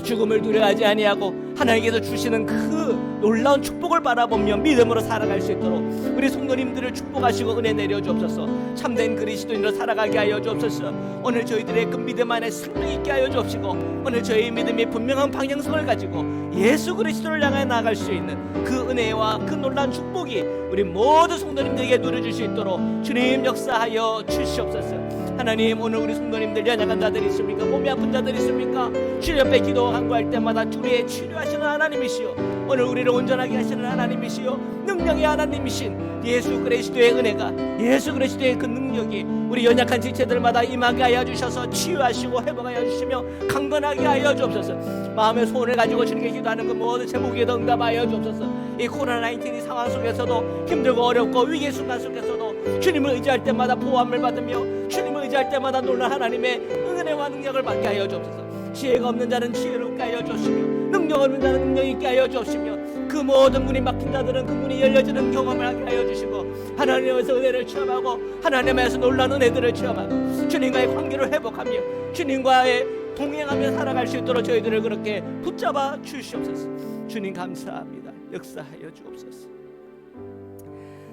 죽음을 두려워하지 아니하고 하나님께서 주시는 그 놀라운 축복을 바라보며 믿음으로 살아갈 수 있도록 우리 성도님들을 축복하시고 은혜 내려주옵소서. 참된 그리스도인으로 살아가게 하여 주옵소서. 오늘 저희들의 그 믿음 안에 생명 있게 하여 주옵시고 오늘 저희의 믿음이 분명한 방향성을 가지고 예수 그리스도를 향해 나아갈 수 있는 그 은혜와 그 놀라운 축복이 우리 모든 성도님들에게 누려줄 수 있도록 주님 역사하여 주시옵소서. 하나님, 오늘 우리 성도님들 연약한 자들이 있습니까? 몸이 아픈 자들이 있습니까? 주님 옆에 기도 간구할 때마다 우리의 치료하시는 하나님이시요, 오늘 우리를 온전하게 하시는 하나님이시요, 능력의 하나님이신 예수 그리스도의 은혜가, 예수 그리스도의 그 능력이 우리 연약한 지체들마다 임하게 하여 주셔서 치유하시고 회복하여 주시며 강건하게 하여 주옵소서. 마음의 소원을 가지고 주님께 기도하는 그 모든 제목에도 응답하여 주옵소서. 이 코로나19 상황 속에서도, 힘들고 어렵고 위기의 순간 속에서도 주님을 의지할 때마다 보호함을 받으며 주님을 의지할 때마다 놀란 하나님의 은혜와 능력을 받게 하여 주옵소서. 지혜가 없는 자는 지혜를 얻게 하여 주시며 능력 없는 자는 능력 있게 하여 주옵시며 그 모든 문이 막힌 자들은 그 문이 열려지는 경험을 하게 하여 주시고 하나님에서 은혜를 체험하고 하나님에서 놀라운 은혜들을 체험하고 주님과의 관계를 회복하며 주님과의 동행하며 살아갈 수 있도록 저희들을 그렇게 붙잡아 주시옵소서. 주님 감사합니다. 역사하여 주옵소서.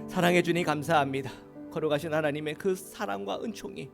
사랑해 주님 감사합니다. 걸어가신 하나님의 그 사랑과 은총이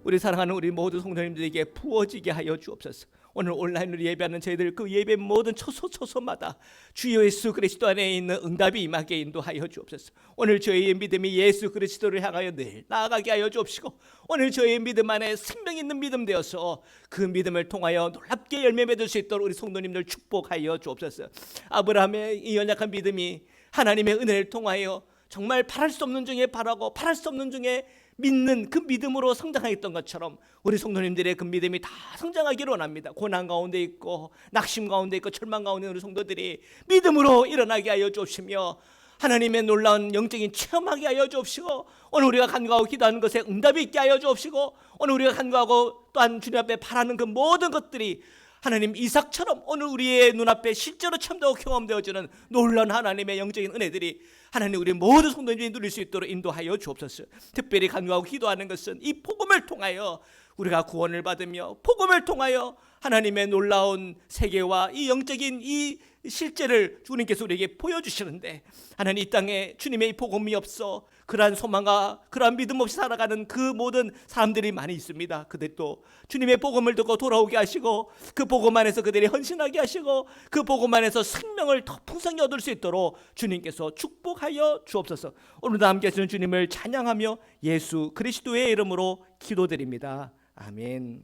우리 사랑하는 우리 모든 성도님들에게 부어지게 하여 주옵소서. 오늘 온라인으로 예배하는 저희들 그 예배 모든 초소초소마다 주 예수 그리스도 안에 있는 응답이 임하게 인도하여 주옵소서. 오늘 저희의 믿음이 예수 그리스도를 향하여 늘 나아가게 하여 주옵시고 오늘 저희의 믿음 안에 생명 있는 믿음 되어서 그 믿음을 통하여 놀랍게 열매 맺을 수 있도록 우리 성도님들 축복하여 주옵소서. 아브라함의 이 연약한 믿음이 하나님의 은혜를 통하여 정말 바랄 수 없는 중에 바라고 바랄 수 없는 중에 믿는 그 믿음으로 성장했던 것처럼 우리 성도님들의 그 믿음이 다 성장하기를 원합니다. 고난 가운데 있고 낙심 가운데 있고 절망 가운데 있는 우리 성도들이 믿음으로 일어나게 하여 주옵시며 하나님의 놀라운 영적인 체험하게 하여 주옵시고 오늘 우리가 간구하고 기도하는 것에 응답이 있게 하여 주옵시고 오늘 우리가 간구하고 또한 주님 앞에 바라는 그 모든 것들이 하나님 이삭처럼 오늘 우리의 눈앞에 실제로 체험되고 경험되어지는 놀라운 하나님의 영적인 은혜들이 하나님 우리 모든 성도님들이 누릴 수 있도록 인도하여 주옵소서. 특별히 간구하고 기도하는 것은 이 복음을 통하여 우리가 구원을 받으며 복음을 통하여 하나님의 놀라운 세계와 이 영적인 이 실제를 주님께서 우리에게 보여주시는데 하나님 이 땅에 주님의 이 복음이 없어 그러한 소망과 그러한 믿음 없이 살아가는 그 모든 사람들이 많이 있습니다. 그들도 주님의 복음을 듣고 돌아오게 하시고 그 복음 안에서 그들이 헌신하게 하시고 그 복음 안에서 생명을 더 풍성히 얻을 수 있도록 주님께서 축복하여 주옵소서. 오늘도 함께 하시는 주님을 찬양하며 예수 그리스도의 이름으로 기도드립니다. 아멘.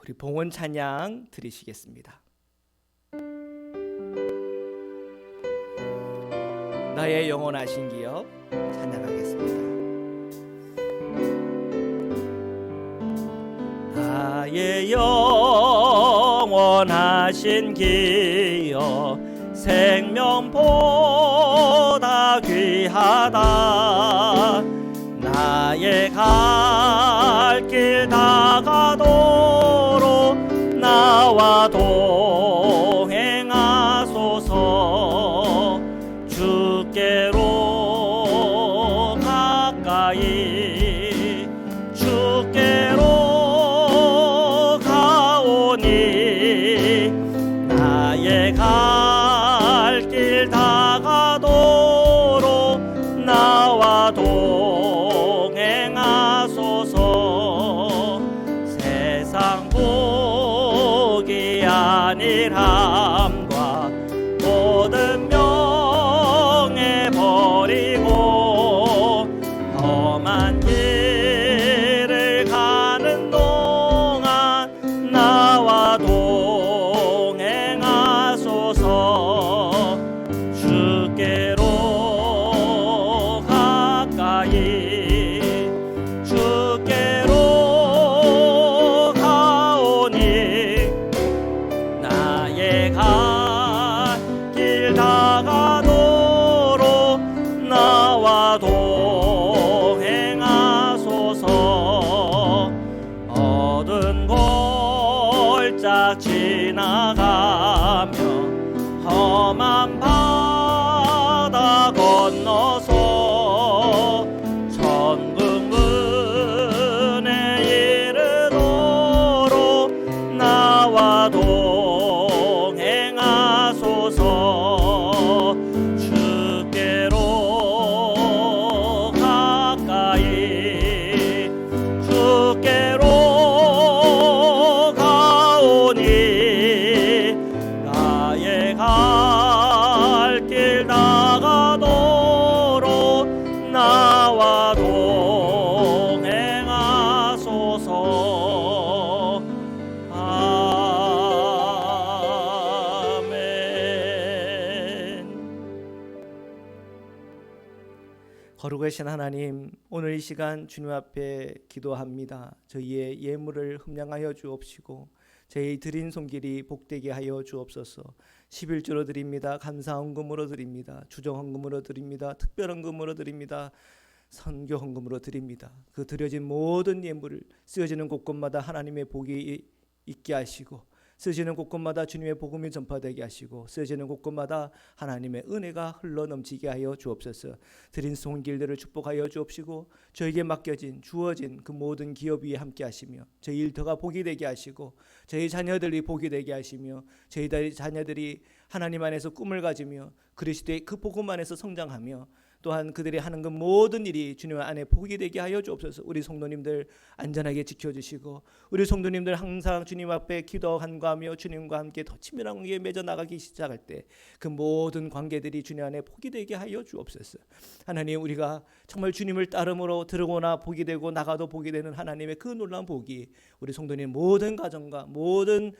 우리 봉헌 찬양 드리시겠습니다. 나의 영원하신 기업 찬양하겠습니다. 나의 영원하신 기업 생명보다 귀하다. 나의 갈 길 다가도록 나와 동행하소서. 주께로 가까이 주께로 가오니 나의 갈 길 다가도록 나와 동행하소서. 세상 복이 아니함과 모든 버리고 험한 길을 가는 동안 나와 동행하소서. 주께로 가까이 주께로 가오니 나의 갈 길 다가도록 나와 동행하소서. 어두운 골짝 지나가며 험한 바다 건너서 천국 문에 이르도록 나와 동행하소서. 주께로 가까이 주께로 가오니 나의 갈 거룩하신 하나님, 오늘 이 시간 주님 앞에 기도합니다. 저희의 예물을 흠량하여 주옵시고 저희 드린 손길이 복되게 하여 주옵소서. 11조로 드립니다. 감사 헌금으로 드립니다. 주정 헌금으로 드립니다. 특별 헌금으로 드립니다. 선교 헌금으로 드립니다. 그 드려진 모든 예물을 쓰여지는 곳곳마다 하나님의 복이 있게 하시고, 쓰여지는 곳곳마다 주님의 복음이 전파되게 하시고, 쓰여지는 곳곳마다 하나님의 은혜가 흘러넘치게 하여 주옵소서. 드린 손길들을 축복하여 주옵시고, 저에게 맡겨진 주어진 그 모든 기업 위에 함께 하시며 저희 일터가 복이 되게 하시고, 저희 자녀들이 복이 되게 하시며, 저희 자녀들이 하나님 안에서 꿈을 가지며 그리스도의 그 복음 안에서 성장하며, 또한 그들이 하는 그 모든 일이 주님 안에 복이 되게 하여 주옵소서. 우리 성도님들 안전하게 지켜주시고, 우리 성도님들 항상 주님 앞에 기도 간구하며 주님과 함께 더 친밀한 관계에 맺어 나가기 시작할 때 그 모든 관계들이 주님 안에 복이 되게 하여 주옵소서. 하나님, 우리가 정말 주님을 따름으로 들어오나 복이 되고 나가도 복이 되는 하나님의 그 놀라운 복이 우리 성도님 모든 가정과 모든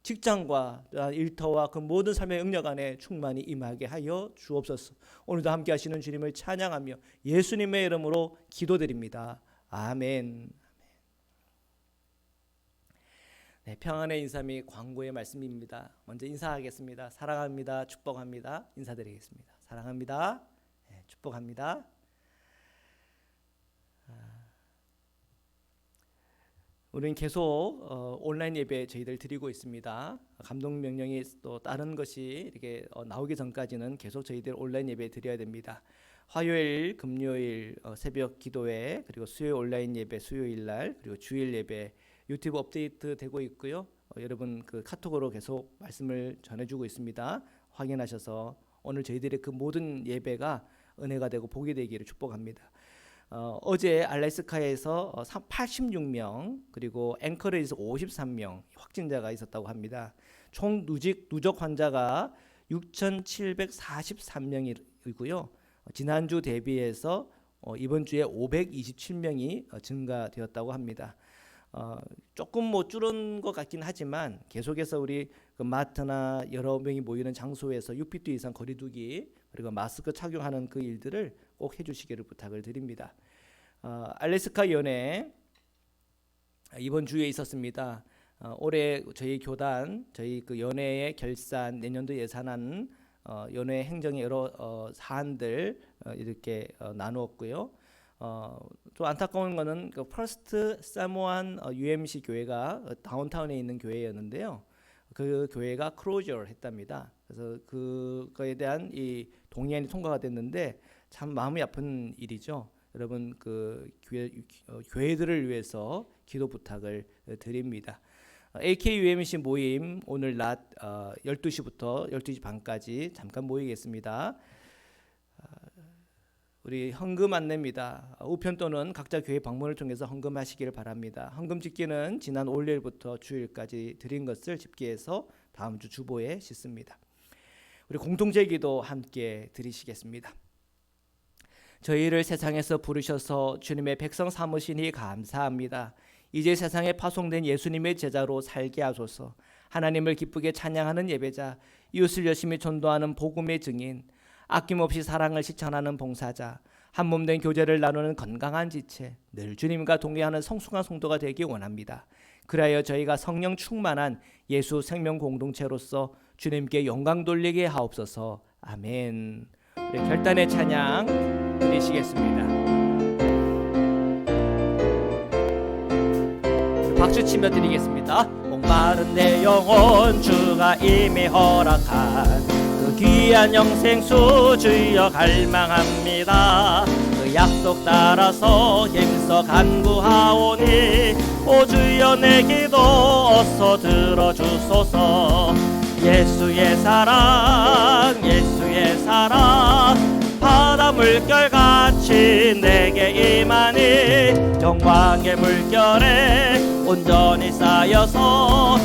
직장과 일터와 그 모든 삶의 영역 안에 충만히 임하게 하여 주옵소서. 오늘도 함께 하시는 주님을 찬양하며 예수님의 이름으로 기도드립니다. 아멘. 네, 평안의 인사 및 광고의 말씀입니다. 먼저 인사하겠습니다. 사랑합니다. 축복합니다. 인사드리겠습니다. 사랑합니다. 네, 축복합니다. 우리는 계속 온라인 예배 저희들 드리고 있습니다. 감동 명령이 또 다른 것이 이렇게 나오기 전까지는 계속 저희들 온라인 예배 드려야 됩니다. 화요일, 금요일 새벽 기도회, 그리고 수요일 온라인 예배 수요일 날, 그리고 주일 예배 유튜브 업데이트 되고 있고요. 여러분 그 카톡으로 계속 말씀을 전해주고 있습니다. 확인하셔서 오늘 저희들의 그 모든 예배가 은혜가 되고 복이 되기를 축복합니다. 어제 알래스카에서 86명, 그리고 앵커레지에서 53명 확진자가 있었다고 합니다. 총 누적 환자가 6,743명이고요. 지난주 대비해서 이번 주에 527명이 증가되었다고 합니다. 조금 줄은 것 같긴 하지만 계속해서 우리 그 마트나 여러 명이 모이는 장소에서 6피트 이상 거리두기, 그리고 마스크 착용하는 그 일들을 꼭 해주시기를 부탁을 드립니다. 알래스카 연회 이번 주에 있었습니다. 올해 저희 교단, 저희 그 연회의 결산, 내년도 예산안, 연회 행정의 여러 사안들 이렇게 나누었고요. 또 안타까운 거는 그 퍼스트 사모안 UMC 교회가 다운타운에 있는 교회였는데요. 그 교회가 클로저를 했답니다. 그래서 그거에 대한 이 동의안이 통과가 됐는데 참 마음이 아픈 일이죠. 여러분 그 교회들을 위해서 기도 부탁을 드립니다. AKUMC 모임 오늘 낮 12시부터 12시 반까지 잠깐 모이겠습니다. 우리 헌금 안내입니다. 우편 또는 각자 교회 방문을 통해서 헌금하시기를 바랍니다. 헌금 집계는 지난 월요일부터 주일까지 드린 것을 집계해서 다음 주 주보에 싣습니다. 우리 공동체 기도 함께 드리시겠습니다. 저희를 세상에서 부르셔서 주님의 백성 삼으시니 감사합니다. 이제 세상에 파송된 예수님의 제자로 살게 하소서. 하나님을 기쁘게 찬양하는 예배자, 이웃을 열심히 전도하는 복음의 증인, 아낌없이 사랑을 실천하는 봉사자, 한몸된 교제를 나누는 건강한 지체, 늘 주님과 동행하는 성숙한 성도가 되기 원합니다. 그리하여 저희가 성령 충만한 예수 생명 공동체로서 주님께 영광 돌리게 하옵소서. 아멘. 우리 결단의 찬양 드리시겠습니다. 박수 치며 드리겠습니다. 목마른 내 영혼 주가 이미 허락한 그 귀한 영생수 주여 갈망합니다. 그 약속 따라서 힘써 간구하오니 오 주여 내 기도 어서 들어주소서. 예수의 사랑 예수의 사랑 바다 물결같이 내게 임하니 정광의 물결에 온전히 쌓여서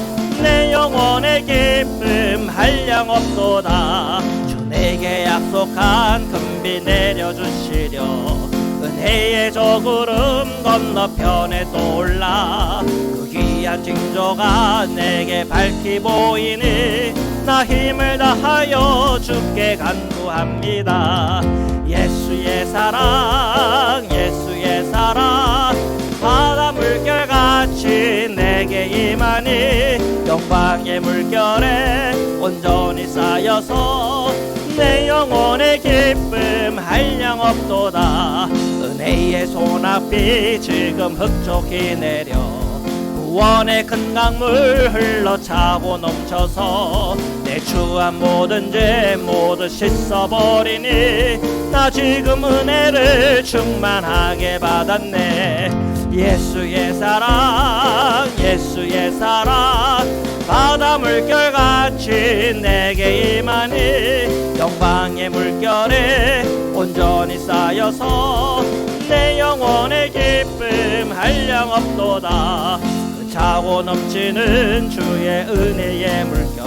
내 영혼의 기쁨 한량없도다. 주 내게 약속한 금비 내려주시려 은혜의 저 구름 건너편에 떠올라 그 귀한 징조가 내게 밝히 보이니 나 힘을 다하여 주께 간구합니다. 예수의 사랑 예수의 사랑 바다 물결같이 내게 임하니 영광의 물결에 온전히 쌓여서 내 영혼의 기쁨 한량없도다. 은혜의 소낙비 지금 흡족히 내려 구원의 큰 강물 흘러차고 넘쳐서 내 추한 모든 죄 모두 씻어버리니 나 지금 은혜를 충만하게 받았네. 예수의 사랑 예수의 사랑 바다 물결같이 내게 임하니 영광의 물결에 온전히 쌓여서 내 영혼의 기쁨 한량없도다. 차고 넘치는 주의 은혜의 물결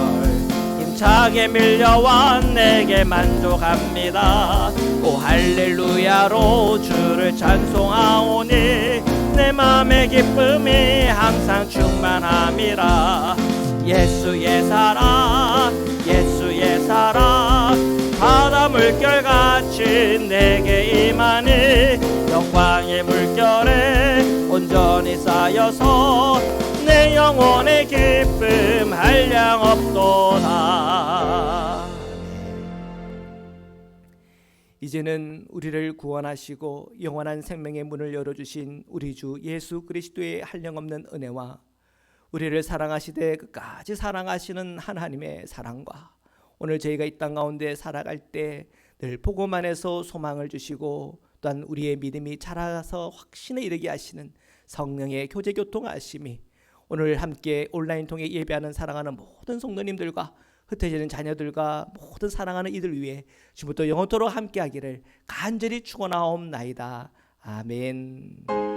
힘차게 밀려와 내게 만족합니다. 오 할렐루야로 주를 찬송하오니 내 맘의 기쁨이 항상 충만함이라. 예수의 사랑 예수의 사랑 바다 물결같이 내게 임하니 영광의 물결에 온전히 쌓여서 내 영혼의 기쁨 한량없도다. 이제는 우리를 구원하시고 영원한 생명의 문을 열어주신 우리 주 예수 그리스도의 한량없는 은혜와 우리를 사랑하시되 끝까지 사랑하시는 하나님의 사랑과 오늘 저희가 이 땅 가운데 살아갈 때 늘 복음 안에서 소망을 주시고 또한 우리의 믿음이 자라서 확신에 이르게 하시는 성령의 교제 교통하심이 오늘 함께 온라인 통해 예배하는 사랑하는 모든 성도님들과 흩어지는 자녀들과 모든 사랑하는 이들 위해 지금부터 영원토록 함께하기를 간절히 축원하옵나이다. 아멘.